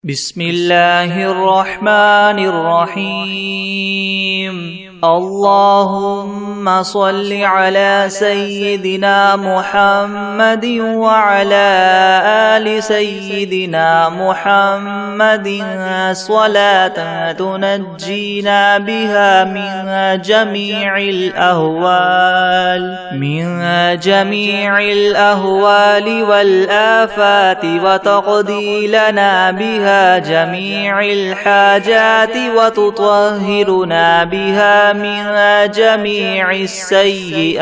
بسم الله الرحمن الرحيم اللهم صل على سيدنا محمد وعلى آل سيدنا محمد صلاة تنجينا بها من جميع الأهوال والآفات وتقضي لنا بها جميع الحاجات وتطهرنا بها من جميع السيئات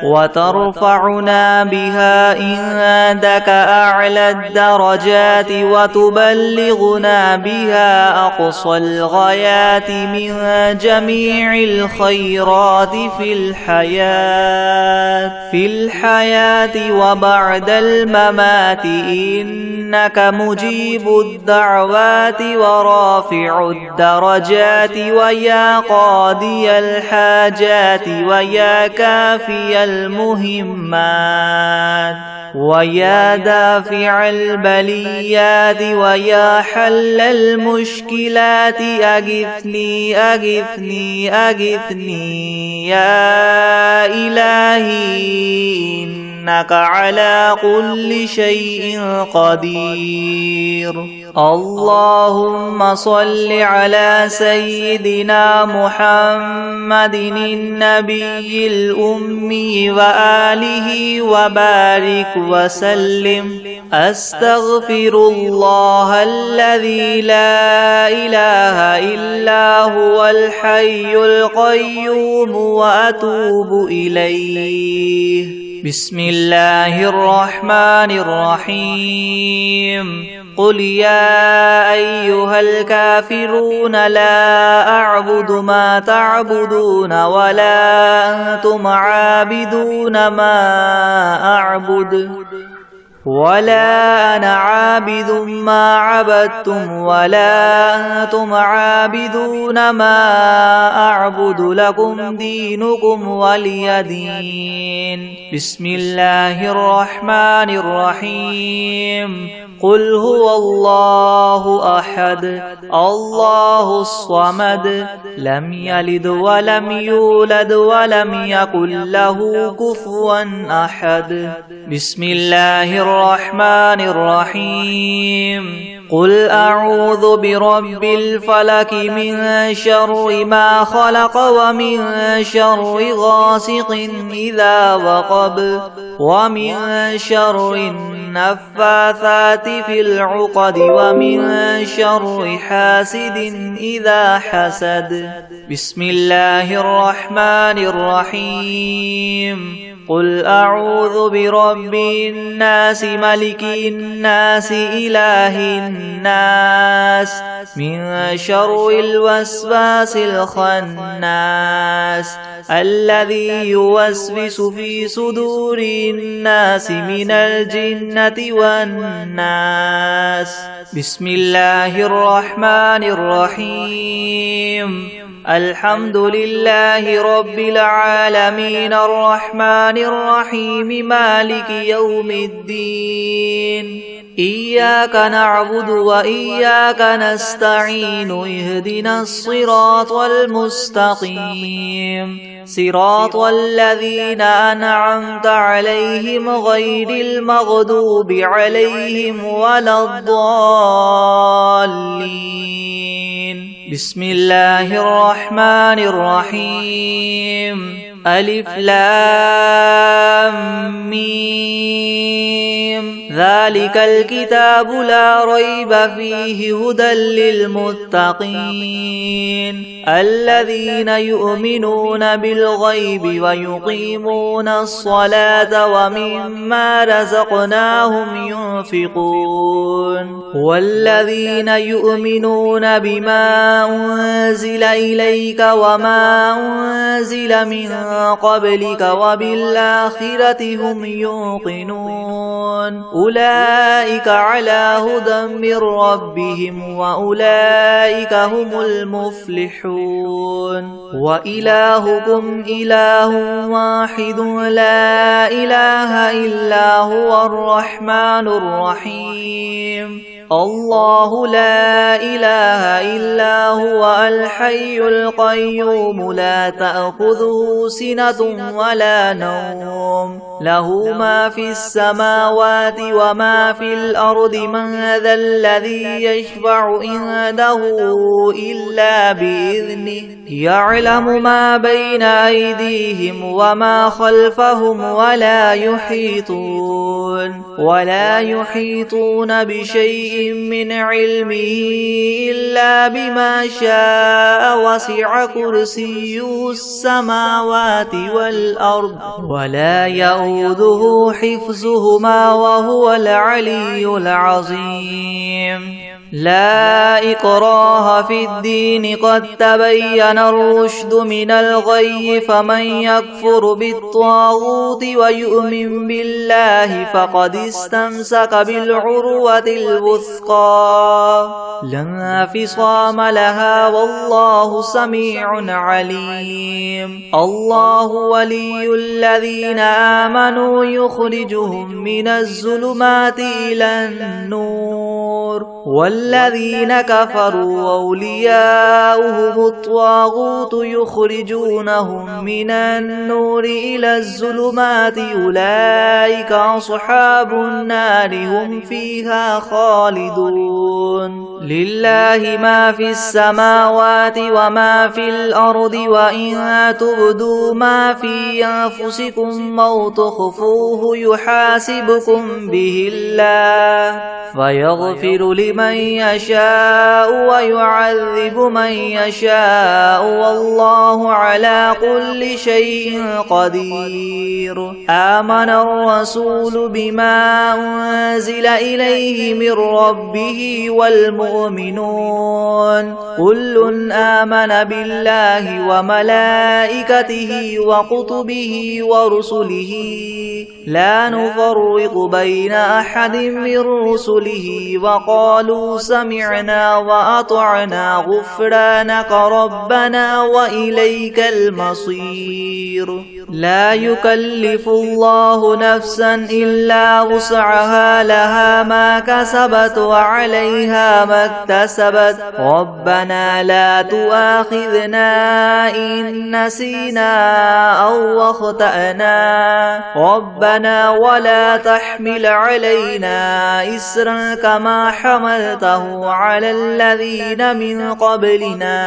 وترفعنا بها عندك أعلى الدرجات وتبلغنا بها أقصى الغايات من جميع الخيرات في الحياة وبعد الممات إنك مجيب الدعوات ورافع الدرجات ويا قاضي الحاجات ويا كافي المهمات ويا دافع البليات ويا حل المشكلات أغثني أغثني أغثني يا إلهي إنك على كل شيء قدير اللهم صل على سيدنا محمد النبي الأمي وآله وبارك وسلم أستغفر الله الذي لا إله إلا هو الحي القيوم وأتوب إليه بسم الله الرحمن الرحيم قل يا أيها الكافرون لا أعبد ما تعبدون ولا أنتم عابدون ما أعبد ولا أنا عابد ما عبدتم ولا أنتم عابدون ما أعبد لكم دينكم ولي دين بسم الله الرحمن الرحيم قل هو الله أحد الله الصمد لم يلد ولم يولد ولم يكن له كفوا أحد بسم الله الرحمن الرحيم قل أعوذ برب الفلك من شر ما خلق ومن شر غاسق إذا وقب ومن شر النفاثات في العقد ومن شر حاسد إذا حسد بسم الله الرحمن الرحيم قل أعوذ برب الناس ملك الناس إله الناس من شر الوسواس الخناس الذي يوسوس في صدور الناس من الجنة والناس بسم الله الرحمن الرحيم الحمد لله رب العالمين الرحمن الرحيم مالك يوم الدين إياك نعبد وإياك نستعين اهدنا الصراط المستقيم صراط الذين أنعمت عليهم غير المغضوب عليهم ولا الضالين بسم الله الرحمن الرحيم ألف لام ميم ذلك الكتاب لا ريب فيه هدى للمتقين الذين يؤمنون بالغيب ويقيمون الصلاة ومما رزقناهم ينفقون والذين يؤمنون بما أنزل إليك وما أنزل من قبلك وبالآخرة هم يوقنون أولئك على هدى من ربهم وأولئك هم المفلحون وإلهكم إله واحد لا إله إلا هو الرحمن الرحيم الله لا إله إلا هو الحي القيوم لا تأخذه سنة ولا نوم له ما في السماوات وما في الأرض من ذا الذي يشفع عنده إلا بإذنه يعلم ما بين أيديهم وما خلفهم ولا يحيطون بشيء من علمه إلا بما شاء وسع كرسيه السماوات والأرض ولا يؤوده حفظهما وهو العلي العظيم لا إكراه في الدين قد تبين الرشد من الغي فمن يكفر بالطاغوت ويؤمن بالله فقد استمسك بالعروة الوثقى لا انفصام لها والله سميع عليم الله ولي الذين آمنوا يخرجهم من الظلمات إلى النور والذين كفروا أولياؤهم الطاغوت يخرجونهم من النور إلى الظلمات أولئك أصحاب النار هم فيها خالدون لله ما في السماوات وما في الأرض وإن تبدوا ما في أنفسكم أو تخفوه يحاسبكم به الله فيغفر لمن يشاء ويعذب من يشاء والله على كل شيء قدير آمن الرسول بما أنزل إليه من ربه والمؤمنون كل آمن بالله وملائكته وكتبه ورسله لا نفرق بين أحد من رسله وقالوا سمعنا وأطعنا غفرانك ربنا وإليك المصير لا يكلف الله نفسا إلا وسعها لها ما كسبت وعليها ما اكتسبت ربنا لا تؤاخذنا إن نسينا أو أخطأنا ربنا ولا تحمل علينا إسرا كما حملته على الذين من قبلنا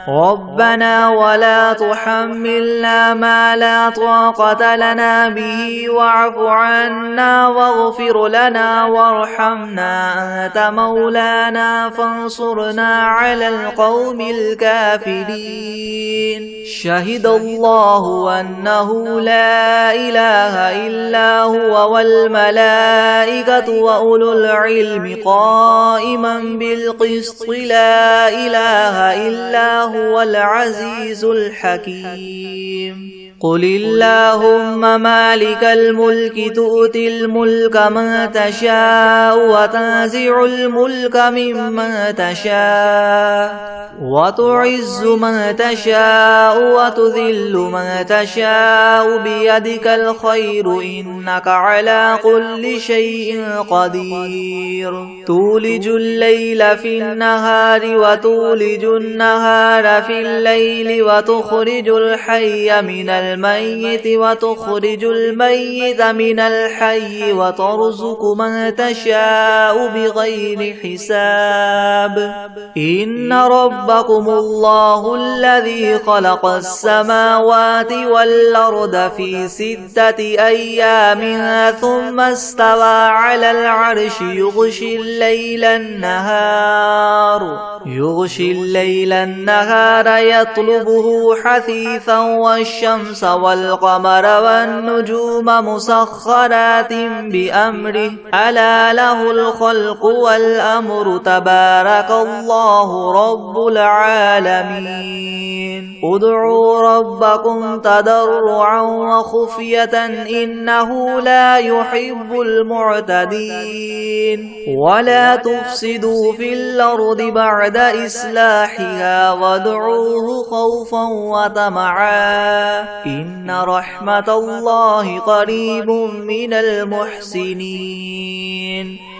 ربنا ولا تحملنا ما لا طاقة لنا به واعف عنا واغفر لنا وارحمنا أنت مولانا فانصرنا على القوم الكافرين شهد الله أنه لا إله إلا هو والملائكة وأولو العلم قائما بالقسط لا إله إلا هو العزيز الحكيم قل اللهم مالك الملك تؤتي الملك من تشاء وتنزع الملك ممن تشاء وتعز من تشاء وتذل من تشاء بيدك الخير إنك على كل شيء قدير تولج الليل في النهار وتولج النهار في الليل وتخرج الحي من الميت وتخرج الميت من الحي وترزق من تشاء بغير حساب إن ربكم الله الذي خلق السماوات والأرض في 6 أيام ثم استوى على العرش يغشي الليل النهار يطلبه حثيثا والشمس والقمر والنجوم مسخرات بأمره ألا له الخلق والأمر تبارك الله رب العالمين ادعوا ربكم تضرعا وخفية إنه لا يحب المعتدين ولا تفسدوا في الأرض بعد بعد إصلاحها وادعوه خوفا وطمعا إن رحمة الله قريب من المحسنين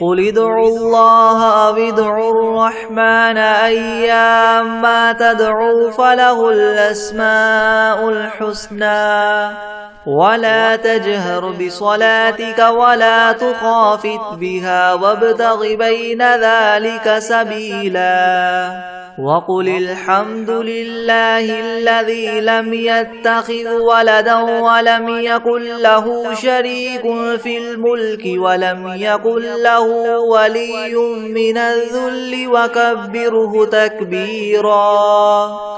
قل ادعوا الله أو ادعوا الرحمن أيما تدعوا فله الأسماء الحسنى ولا تجهر بصلاتك ولا تخافت بها وابتغ بين ذلك سبيلا وقل الحمد لله الذي لم يتخذ ولدا ولم يكن له شريك في الملك ولم يكن له ولي من الذل وكبره تكبيرا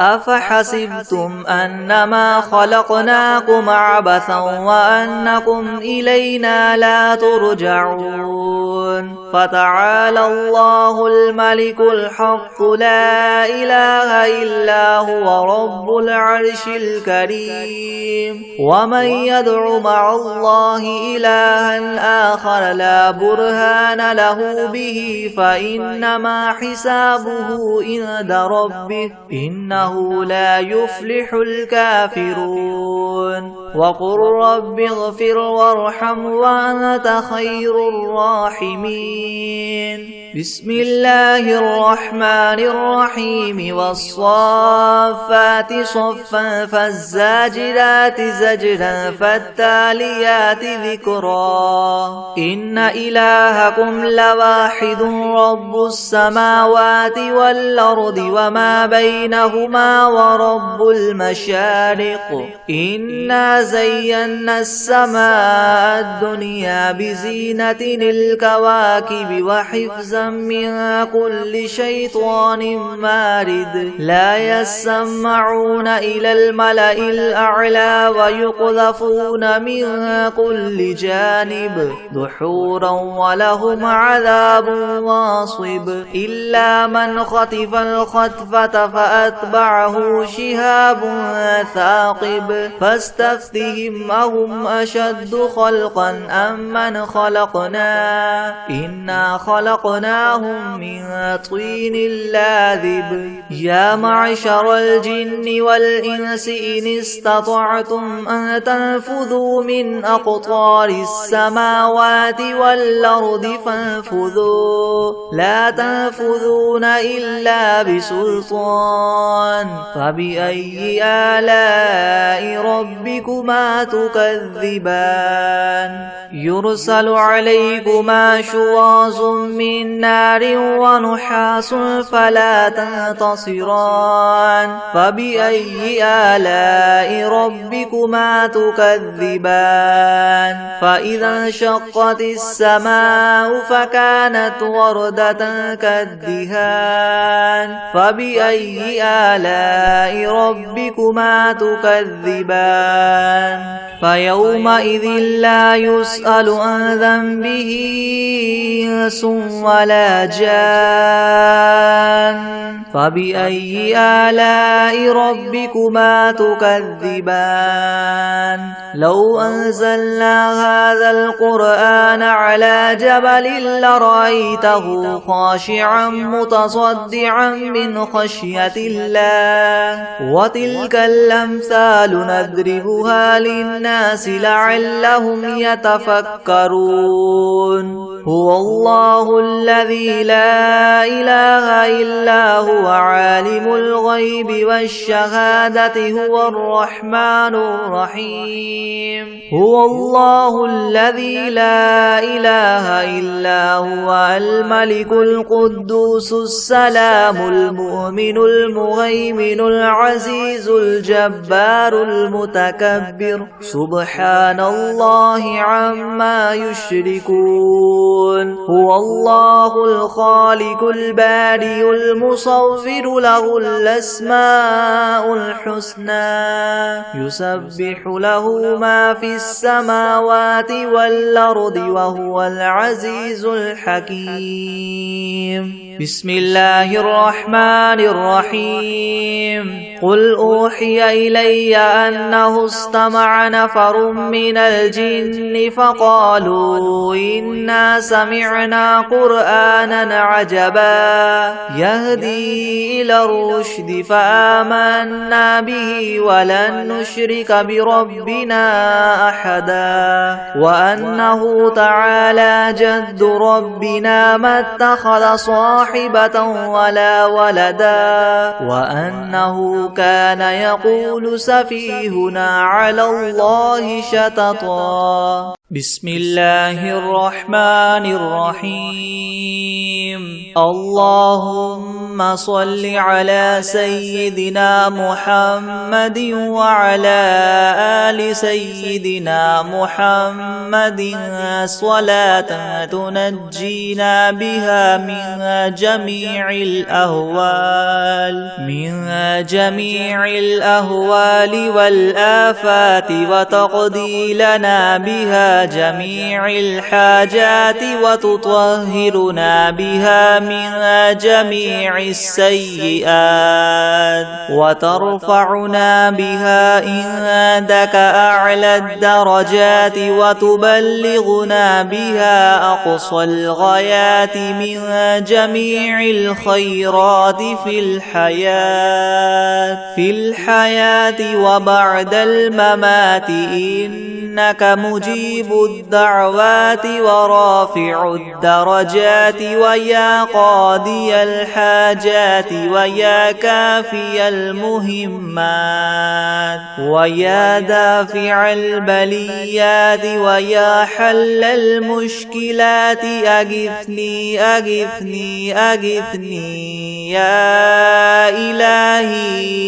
أفحسبتم أنما خلقناكم عبثا وأنكم إلينا لا ترجعون فتعالى الله الملك الحق لا إله إلا هو رب العرش الكريم ومن يدع مع الله إلها آخر لا برهان له به فإنما حسابه عند ربه إنه لا يفلح الكافرون وقل رب اغفر وارحم وأنت خير الراحمين بسم الله الرحمن الرحيم والصافات صفا فالزاجرات زجرا فالتاليات ذكرا إن إلهكم لواحد رب السماوات والأرض وما بينهما ورب المشارق إنا زينا السماء الدنيا بزينة الكواكب وحفظا من كل شيطان مارد لا يسمعون إلى الملأ الأعلى ويقذفون من كل جانب دحورا ولهم عذاب واصب إلا من خطف الخطفة فأتبعه شهاب ثاقب فاستفتهم أهم أشد خلقا أم من خلقنا إنا خلقناهم من طين لاذب يا معشر الجن والإنس إن استطعتم أن تنفذوا من أقطار السماوات والأرض فانفذوا لا تنفذون إلا بسلطان فبأي آلاء ربكما تكذبان يرسل عليكما شواظ من نار ونحاس فلا تنتصران فبأي آلاء ربكما تكذبان فإذا انشقت السماء فكانت وردة كالدهان فبأي آلاء ربكما تكذبان فيومئذ لا يسأل عن ذنبه إنس ولا جان فبأي آلاء ربكما تكذبان لو أنزلنا هذا القرآن على جبل لرأيته خاشعا متصدعا من خشية الله وتلك الأمثال نضربها للناس لعلهم يتفكرون هو الله الذي لا إله إلا هو عالم الغيب والشهادة هو الرحمن الرحيم هو الله الذي لا إله إلا هو الملك القدوس السلام المؤمن المهيمن العزيز الجبار المتكبر سبحان الله عما يشركون هو الله الخالق البارئ المصور له الأسماء الحسنى يسبح له ما في السماوات والأرض وهو العزيز الحكيم بسم الله الرحمن الرحيم قل أوحي إلي أنه استمع نفر من الجن فقالوا إنا سمعنا قرآنا عجبا يهدي إلى الرشد فآمنا به ولن نشرك بربنا أحدا وأنه تعالى جد ربنا ما اتخذ صاحبة ولا ولدا وأنه كان يقول سفيهنا على الله شططا بسم الله الرحمن الرحيم اللهم صل على سيدنا محمد وعلى آل سيدنا محمد صلاة تنجينا بها من جميع الأهوال والآفات وتقضي لنا بها جميع الحاجات وتطهرنا بها من جميع السيئات وترفعنا بها عندك أعلى الدرجات وتبلغنا بها أقصى الغايات من جميع الخيرات في الحياة وبعد الممات إنك مجيب الدعوات ورافع الدرجات ويا قاضي الحاجات ويا كافي المهمات ويا دافع البليات ويا حل المشكلات أغثني أغثني أغثني يا إلهي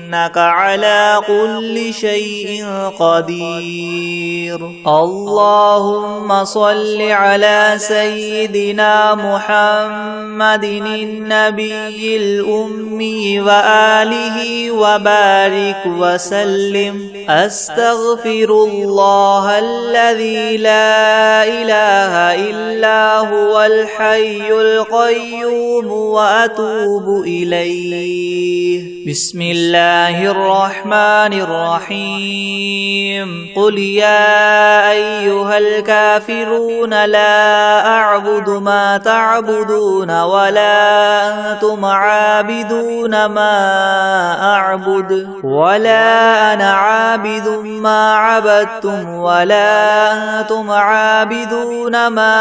إنك على كل شيء قدير اللهم صل على سيدنا محمد النبي الأمي وآله وبارك وسلم أستغفر الله الذي لا إله إلا هو الحي القيوم وأتوب إليه بسم الله الرحمن الرحيم قل يا أيها الكافرون لا أعبد ما تعبدون ولا أنتم عابدون ما أعبد ولا أنا عابد ما عبدتم ولا أنتم عابدون ما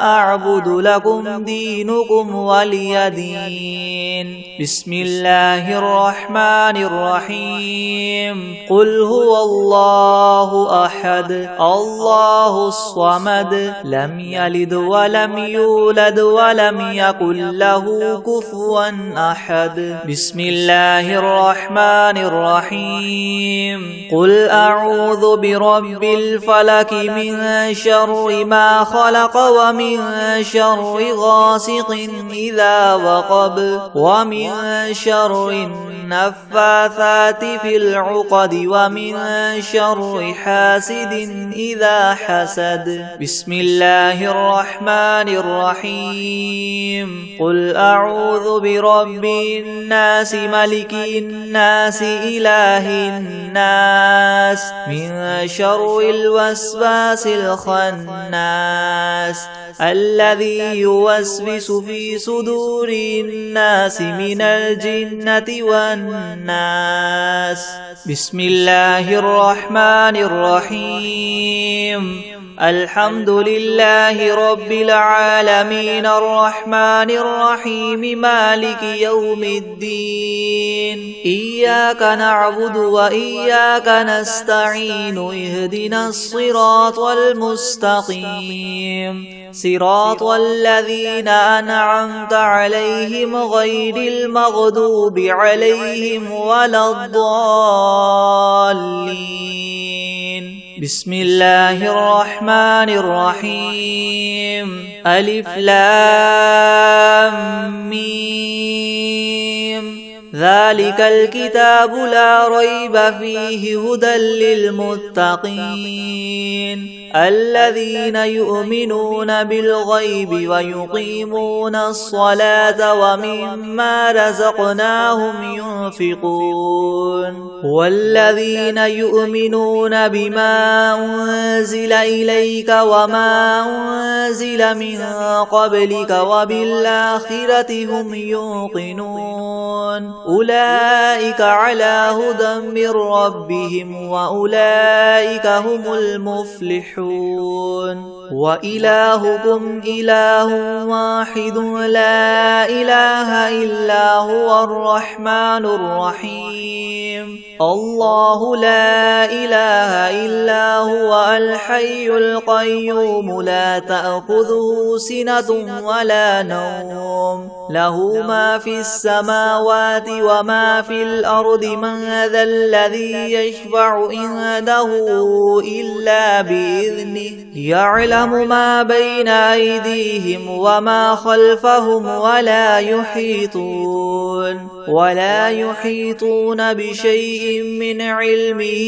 أعبد لكم دينكم ولي دين بسم الله الرحمن الرحيم قل هو الله أحد الله الصمد لم يلد ولم يولد ولم يكن له كفوا أحد بسم الله الرحمن الرحيم قل أعوذ برب الفلك من شر ما خلق ومن شر غاسق إذا وقب ومن شر النفاثات في العقد ومن شر حاسد إذا حسد بسم الله الرحمن الرحيم قل أعوذ برب الناس ملك الناس إله الناس من شر الوسواس الخناس الذي يوسوس في صدور الناس من الجنة والناس بسم الله الرحمن الرحيم الحمد لله رب العالمين الرحمن الرحيم مالك يوم الدين إياك نعبد وإياك نستعين اهدنا الصراط المستقيم صراط الذين أنعمت عليهم غير المغضوب عليهم ولا الضالين بسم الله الرحمن الرحيم ألف لام ميم ذلك الكتاب لا ريب فيه هدى للمتقين الذين يؤمنون بالغيب ويقيمون الصلاة ومما رزقناهم ينفقون والذين يؤمنون بما أنزل إليك وما أنزل من قبلك وبالآخرة هم يوقنون أولئك على هدى من ربهم وأولئك هم المفلحون وإلهكم إله واحد لا إله إلا هو الرحمن الرحيم الله لا إله إلا هو الحي القيوم لا تأخذه سنة ولا نوم له ما في السماوات وما في الأرض من ذا الذي يشفع عنده إلا بإذنه يعلم ما بين أيديهم وما خلفهم ولا يحيطون بشيء من علمه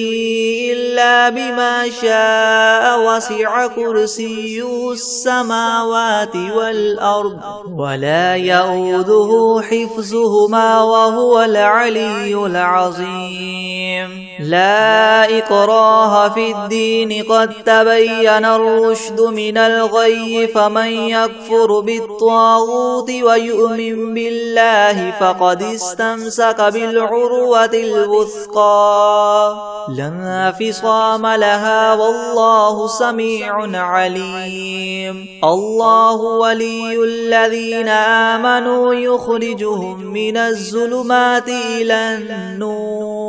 إلا بما شاء وسع كرسيه السماوات والأرض ولا يؤوده حفظهما وهو العلي العظيم لا إكراه في الدين قد تبين الرشد من الغي فمن يكفر بالطاغوت ويؤمن بالله فقد استمسك بالعروة الوثقى لا انفصام لها والله سميع عليم الله ولي الذين آمنوا يخرجهم من الظلمات إلى النور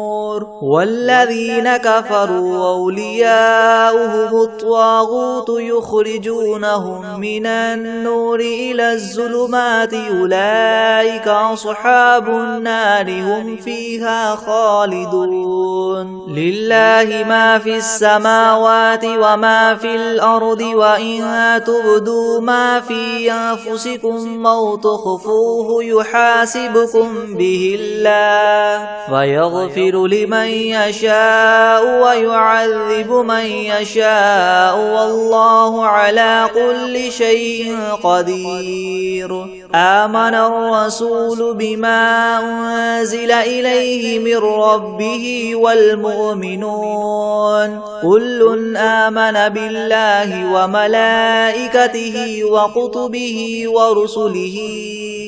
والذين كفروا أولياؤهم الطاغوت يخرجونهم من النور إلى الظلمات أولئك أصحاب النار هم فيها خالدون لله ما في السماوات وما في الأرض وإن تبدوا ما في أنفسكم أو تخفوه يحاسبكم به الله فيغفر لمن يشاء ويعذب من يشاء والله على كل شيء قدير آمن الرسول بما أنزل إليه من ربه والمؤمنون كل آمن بالله وملائكته وكتبه ورسله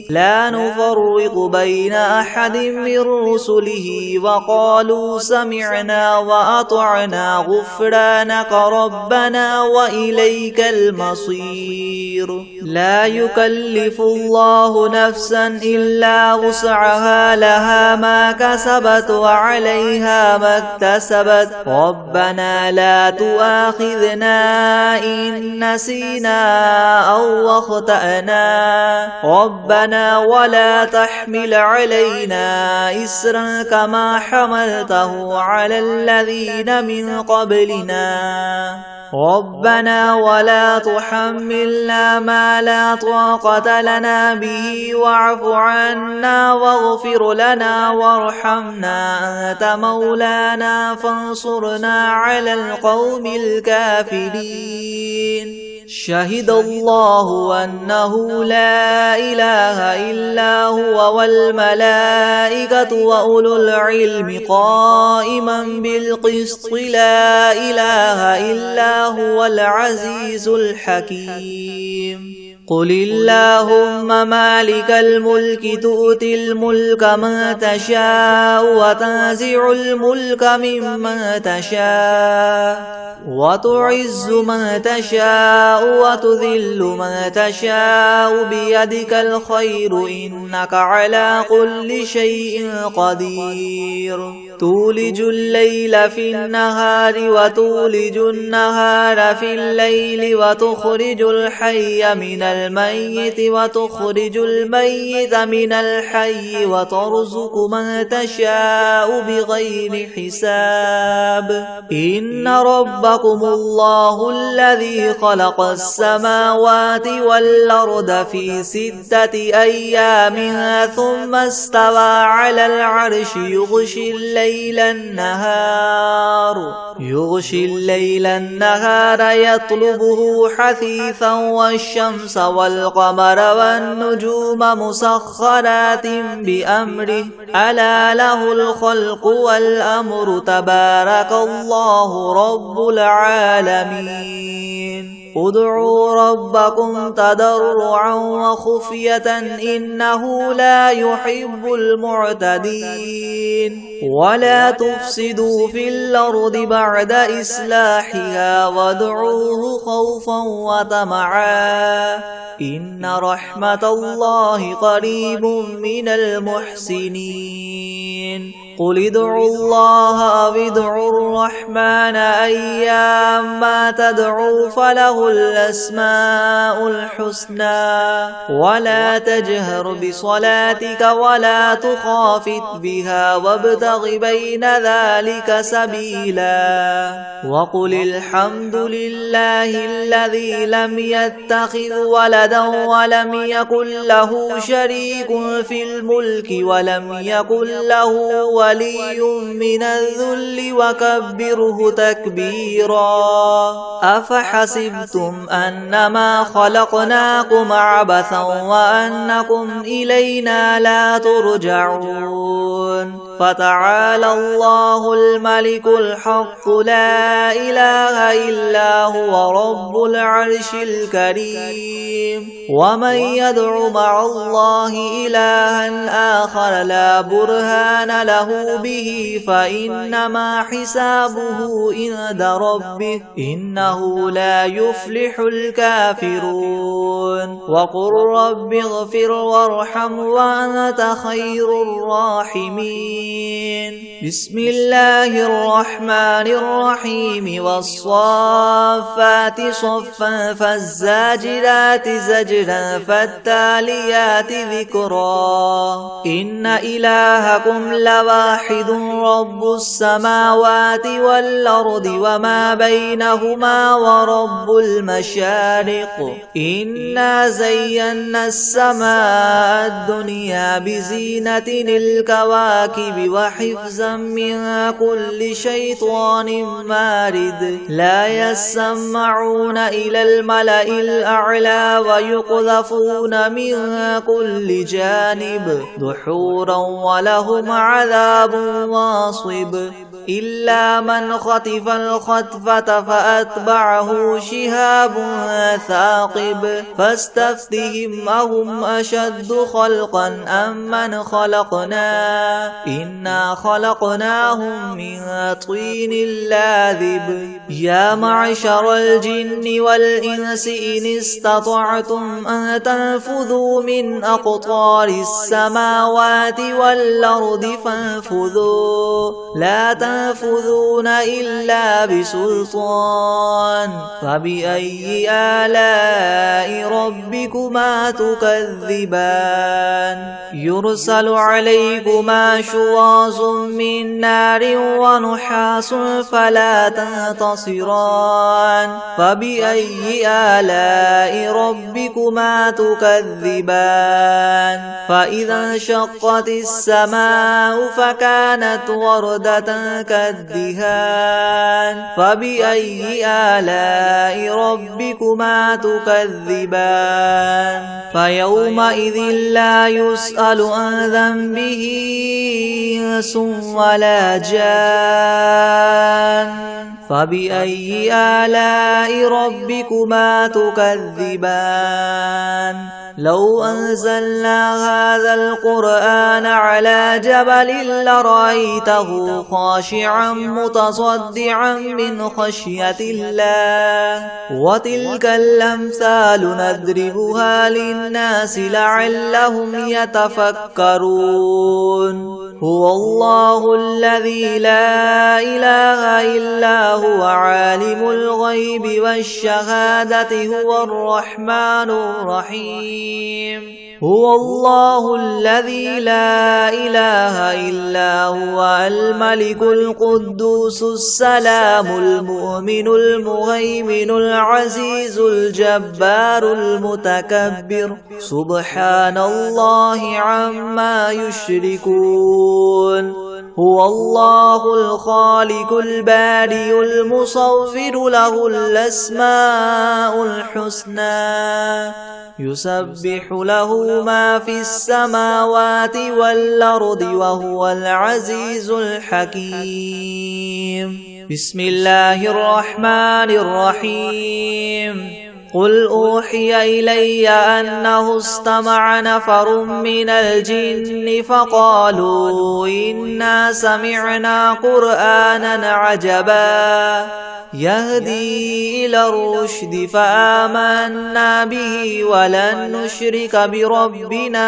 لا نفرق بين أحد من رسله وقالوا سمعنا وأطعنا غفرانك ربنا وإليك المصير لا يكلف الله نفسا إلا وسعها لها ما كسبت وعليها ما اكتسبت ربنا لا تؤاخذنا إن نسينا أو أخطأنا ربنا ولا تحمل علينا إسرا كما حملته على الذين من قبلنا ربنا ولا تحملنا ما لا طاقة لنا به واعف عنا واغفر لنا وارحمنا أنت مولانا فانصرنا على القوم الكافرين شهد الله أنه لا إله إلا هو والملائكة وأولو العلم قائما بالقسط لا إله إلا هو العزيز الحكيم قل اللهم مالك الملك تؤتي الملك من تشاء وتنزع الملك ممن تشاء وتعز من تشاء وتذل من تشاء بيدك الخير إنك على كل شيء قدير تولج الليل في النهار وتولج النهار في الليل وتخرج الحي من الميت وتخرج الميت من الحي وترزق من تشاء بغير حساب إن ربكم الله الذي خلق السماوات والأرض في 6 أيام ثم استوى على العرش يغشي الليل النهار يطلبه حثيثا والشمس والقمر والنجوم مسخرات بأمره ألا له الخلق والأمر تبارك الله رب العالمين ادعوا ربكم تضرعا وخفية إنه لا يحب المعتدين ولا تفسدوا في الأرض بعد إصلاحها وادعوه خوفا وطمعا إن رحمة الله قريب من المحسنين قل ادعوا الله أو ادعوا الرحمن أيما تدعوا فله الأسماء الحسنى ولا تجهر بصلاتك ولا تخافت بها وابتغ بين ذلك سبيلا وقل الحمد لله الذي لم يتخذ ولدا ولم يكن له شريك في الملك ولم يكن له ولي من الذل وكبره تكبيرا أفحسبتم أنما خلقناكم عبثا وأنكم إلينا لا ترجعون فتعالى الله الملك الحق لا إله إلا هو رب العرش الكريم ومن يدع مع الله إلها آخر لا برهان له به فإنما حسابه عند ربه إنه لا يفلح الكافرون وقل رب اغفر وارحم وأنت خير الراحمين بسم الله الرحمن الرحيم والصافات صفا فالزاجرات زجرا فالتاليات ذكرا إن إلهكم لواحد رب السماوات والأرض وما بينهما ورب المشارق إنا زينا السماء الدنيا بزينة الكواكب وحفظا من كل شيطان مارد لا يسمعون إلى الملأ الأعلى ويقذفون من كل جانب دحورا ولهم عذاب واصب إلا من خطف الخطفة فأتبعه شهاب ثاقب فاستفتهم أهم أشد خلقا أم من خلقنا إنا خلقناهم من طين لاذب يا معشر الجن والإنس إن استطعتم أن تنفذوا من أقطار السماوات والأرض فانفذوا لا تنفذون إلا بسلطان فبأي آلاء ربكما تكذبان يرسل عليكما شواظ من نار ونحاس فلا تنتصران فبأي آلاء ربكما تكذبان فإذا انشقت السماء فكانت وردة كالدهان فبأي آلاء ربكما تكذبان فيومئذ لا يسأل عن ذنبه إنس ولا جان فبأي آلاء ربكما تكذبان لو أنزلنا هذا القرآن على جبل لرأيته خاشعا متصدعا من خشية الله وتلك الأمثال نضربها للناس لعلهم يتفكرون هو الله الذي لا إله إلا هو عالم الغيب والشهادة هو الرحمن الرحيم هو الله الذي لا إله إلا هو الملك القدوس السلام المؤمن المهيمن العزيز الجبار المتكبر سبحان الله عما يشركون هو الله الخالق البارئ المصور له الأسماء الحسنى يسبح له ما في السماوات والأرض وهو العزيز الحكيم بسم الله الرحمن الرحيم قل أوحي إلي أنه استمع نفر من الجن فقالوا إنا سمعنا قرآنا عجبا يهدي إلى الرشد فآمنا به ولن نشرك بربنا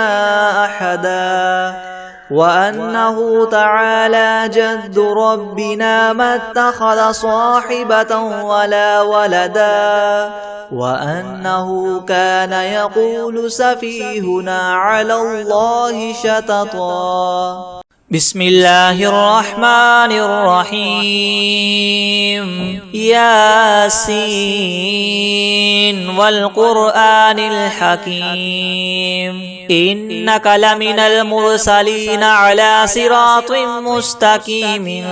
أحدا وأنه تعالى جد ربنا ما اتخذ صاحبة ولا ولدا وأنه كان يقول سفيهنا على الله شططا بسم الله الرحمن الرحيم ياسين والقرآن الحكيم إنك لمن المرسلين على صراط مستقيم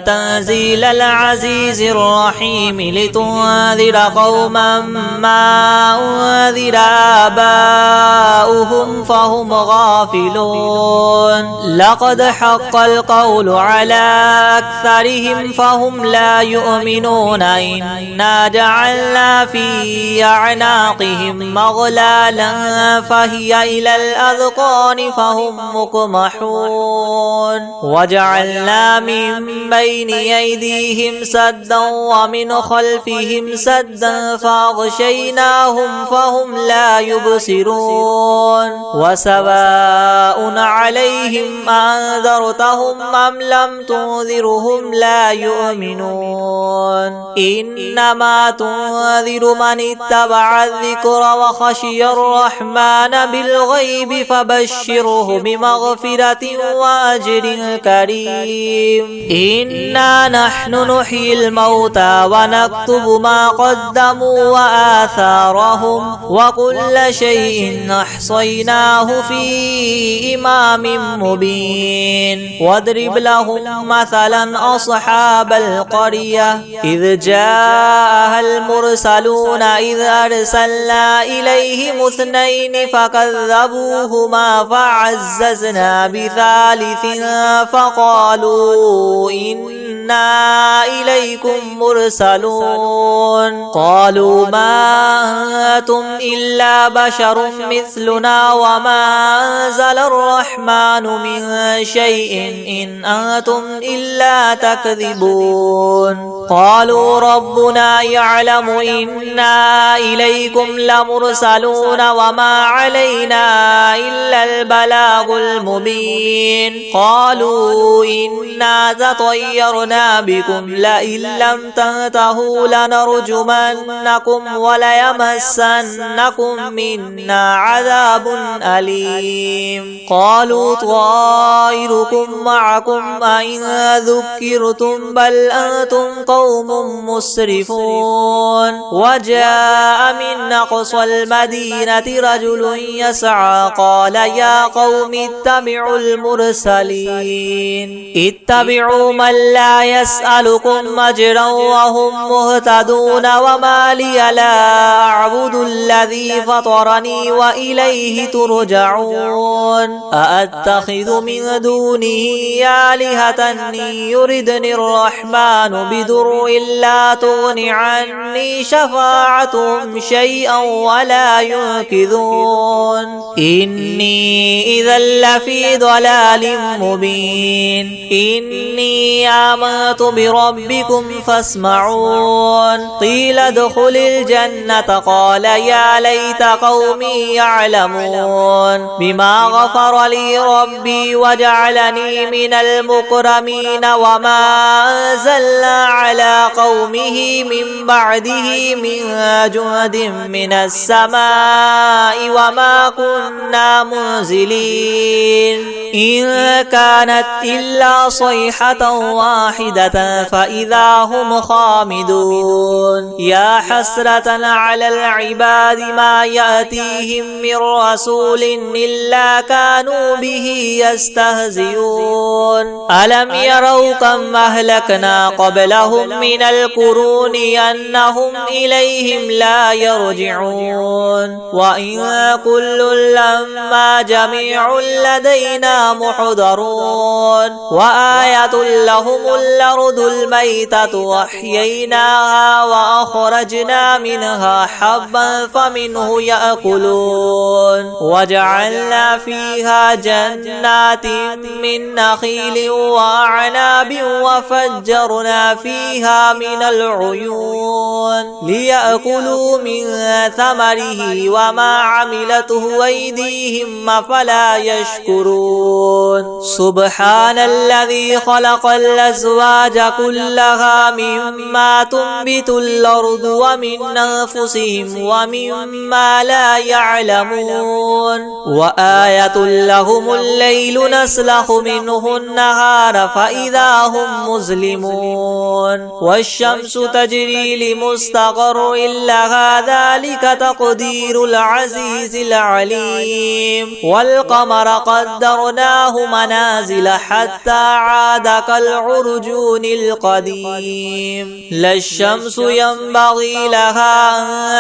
تنزيل العزيز الرحيم لتنذر قوما ما أنذر آباؤهم فهم غافلون لقد حق القول على أكثرهم فهم لا يؤمنون إنا جعلنا في أعناقهم مغلالا فهي إلى الأذقان فهم مقمحون وجعلنا من بين أيديهم سدا ومن خلفهم سدا فأغشيناهم فهم لا يبصرون وسواء عليهم أنذرتهم أم لم تنذرهم لا يؤمنون إنما تنذر من اتبع الذكر وخشي الرحمن بالغيب فبشره بمغفرة وأجر كريم إنا نحن نحيي الموتى ونكتب ما قدموا وآثارهم وكل شيء أحصيناه في إمام مبين واضرب لهم مثلا أصحاب القرية إذ جاءها المرسلون إذ أرسلنا إليهم اثنين فكذبوهما فعززنا بثالث فقالوا إنا إليكم مرسلون قالوا ما أنتم إلا بشر مثلنا وما أنزل الرحمن من شيء إن أنتم إلا تكذبون قالوا ربنا يعلم إنا إليكم لمرسلون وما علينا إلا البلاغ المبين قالوا إنا تطيرنا بكم لئن لم تنتهوا لنرجمنكم وليمسنكم منا عذاب أليم قالوا طائركم معكم أئن ذكرتم بل أنتم قوم مسرفون وجاء من أقصى المدينة رجل يسعى قال يا قوم اتبعوا المرسلين اتبعوا من لا لا يسألكم أجرا وهم مهتدون وما لي لا أعبد الذي فطرني وإليه ترجعون أأتخذ من دونه آلهة يردني الرحمن بدر لا تغن عني شفاعتهم شيئا ولا ينقذون إني إذا لفي ضلال مبين إني آمنت بربكم فاسمعون قيل ادخل الجنة قال يا ليت قومي يعلمون بما غفر لي ربي وجعلني من المكرمين وما أنزلنا على قومه من بعده من جند من السماء وما كنا منزلين إن كانت إلا صيحة واحدة فإذا هم خامدون يا حسرة على العباد ما يأتيهم من رسول إلا كانوا به يستهزئون ألم يروا كم أهلكنا قبلهم من القرون أنهم إليهم لا يرجعون وإن كل لما جميع لدينا محضرون وآية لهم الأرض الميتة وأحييناها وأخرجنا منها حبا فمنه يأكلون وجعلنا فيها جنات من نخيل وأعناب وفجرنا فيها من العيون ليأكلوا من ثمره وما عملته أيديهم أفلا يشكرون سبحان الذي خلق الأزواج كلها مما تنبت الأرض ومن أنفسهم ومما لا يعلمون وآية لهم الليل نسلخ منه النهار فإذا هم مظلمون والشمس تجري لمستقر لها ذلك تقدير العزيز العليم والقمر قدرناه منازل حتى عاد كالعرجون القديم لا الشمس ينبغي لها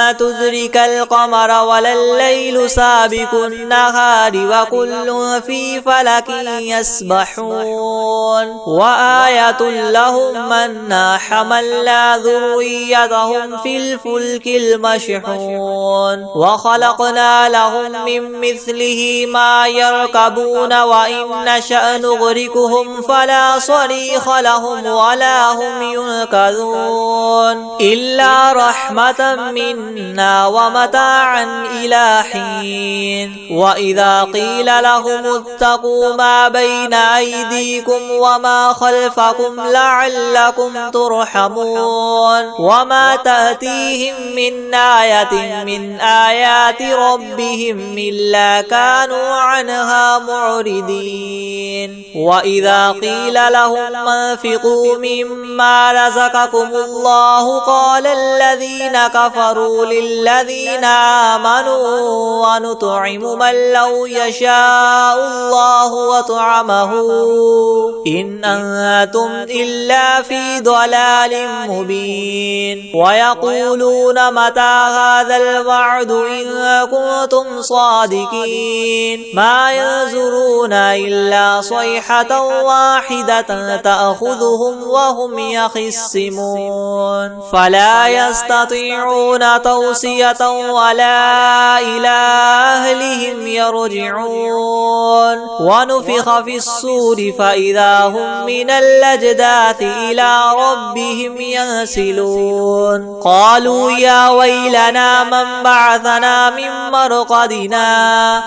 أن تدرك القمر ولا الليل سابق النهار وكل في فلك يسبحون وآية لهم أنا حملنا ذريتهم في الفلك المشحون وخلقنا لهم من مثله ما يركبون وإن نشأ نغرقهم فلا صريخ لهم ولا هم ينقذون إلا رحمة منا ومتاعا إلى حين وإذا قيل لهم اتقوا ما بين أيديكم وما خلفكم لعلكم ترحمون وما تأتيهم من آية من آيات ربهم إلا كانوا عنها معرضين وإذا قيل لهم انفقوا مما رزقكم الله قال الذين كفروا للذين آمنوا ونطعم من لو يشاء الله وطعمه إن أنتم إلا في ضلال مبين ويقولون متى هذا الوعد إن كنتم صادقين ما ينظرون إلا صيحة واحدة تأخذهم وهم يخصمون فلا يستطيعون توصية ولا إلى أهلهم يرجعون ونفخ في الصور فإذا هم من الأجداث إلى ربهم ينسلون قالوا يا ويلنا من بعثنا من مرقدنا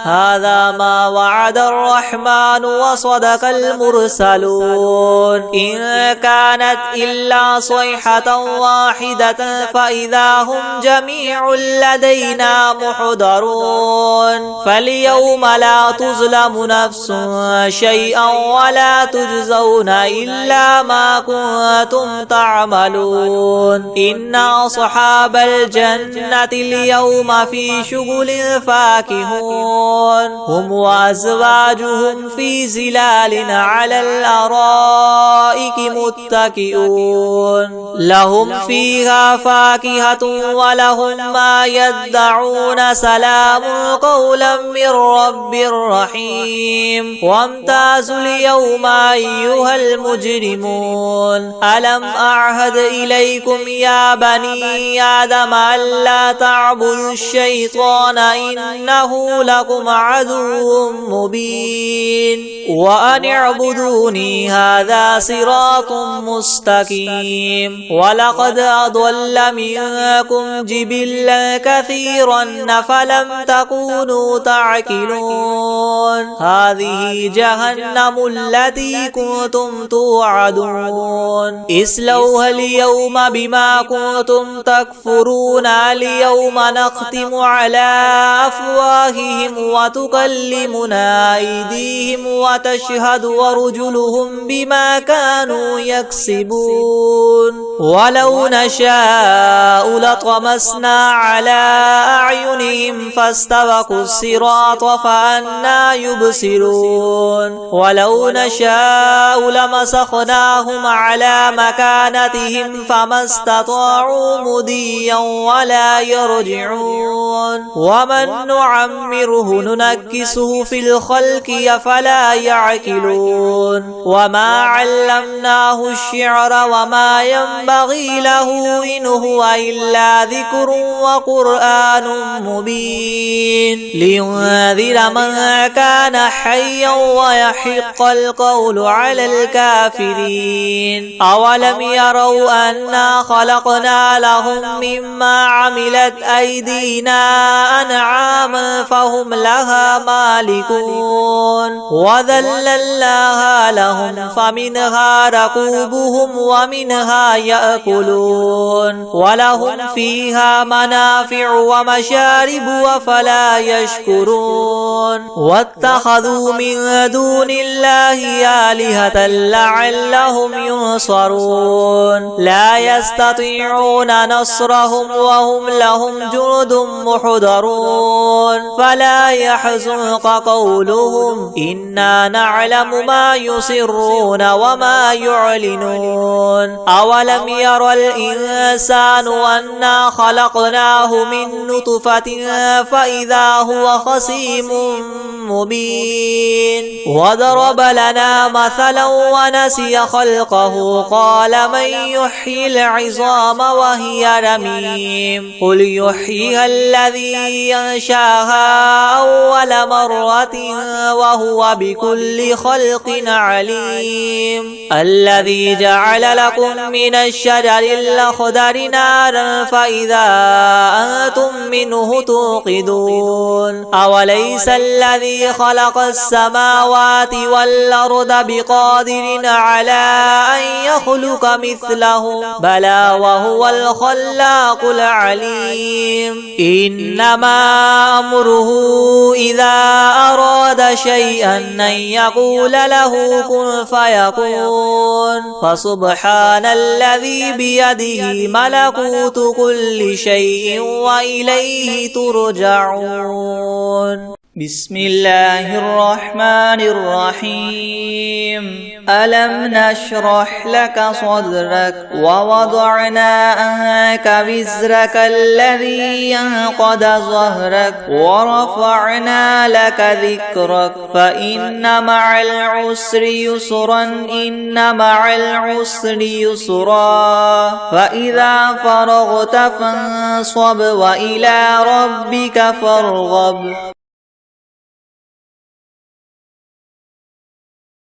هذا ما وعد الرحمن وصدق المرسلون إن كانت إلا صيحة واحدة فإذا هم جميع لدينا محضرون فاليوم لا تظلم نفس شيئا ولا تجزون إلا ما كنتم تعملون إن أصحاب الجنة اليوم في شغل فاكهون هم وأزواجهم أزواجهم في زلال على الأرائك متكئون لهم فيها فاكهة ولهم ما يدعون سلام قولا من رب رحيم وامتازوا اليوم أيها المجرمون ألم أعهد إليكم يا بني آدم ألا تعبدوا الشيطان إنه لكم عدو مبين وأن اعبدوني هذا صراط مستقيم ولقد أضل منكم جبلا كثيرا فلم تكونوا تعقلون هذه جهنم التي كنتم توعدون اصلوها اليوم بما كنتم تكفرون اليوم نختم على أفواههم وتكلمنا أيديهم وتشهد ورجلهم بما كانوا يكسبون ولو نشاء لطمسنا على أعينهم فاستبقوا الصراط فأنى يبصرون ولو نشاء لمسخناهم على مكانتهم فما استطاعوا مضيا ولا يرجعون ومن نعمره ننكسه في الخلق أفلا يعقلون وما علمناه الشعر وما ينبغي له إن هو إلا ذكر وقرآن مبين لينذر من كان حيا ويحق القول على الكافرين أولم يروا أنا خلقنا لهم مما عملت أيدينا أنعاما فهم لها مالكون وذللناها لهم فمنها ركوبهم ومنها يأكلون ولهم فيها منافع ومشارب وفلا يشكرون واتخذوا من دون الله آلهة لعلهم ينصرون لا يستطيعون نصرهم وهم لهم جند محضرون فلا يحزنك قولهم إنا نعلم ما يسرون وما يعلنون أولم ير الإنسان أنا خلقناه من نطفة فإذا هو خصيم مبين وضرب لنا مثلا ونسي خلقه قال من يحيي العظام وهي رميم قل يحييها الذي ينشاها أول مرة وهو بكل خلق عليم الذي جعل لكم من الشجر الأخضر نارا فإذا أنتم منه توقدون أوليس الذي خلق السماوات والأرض بقادر على أن يخلق مثلهم بلى وهو الخلاق العليم إنما أمره إذا أراد شيئا أن يقول له كن فيكون فسبحان الذي بيده ملكوت كل شيء وإليه ترجعون بسم الله الرحمن الرحيم ألم نشرح لك صدرك ووضعنا عنك وزرك الذي ينقض ظهرك ورفعنا لك ذكرك فإن مع العسر يسرا إن مع العسر يسرا فإذا فرغت فانصب وإلى ربك فارغب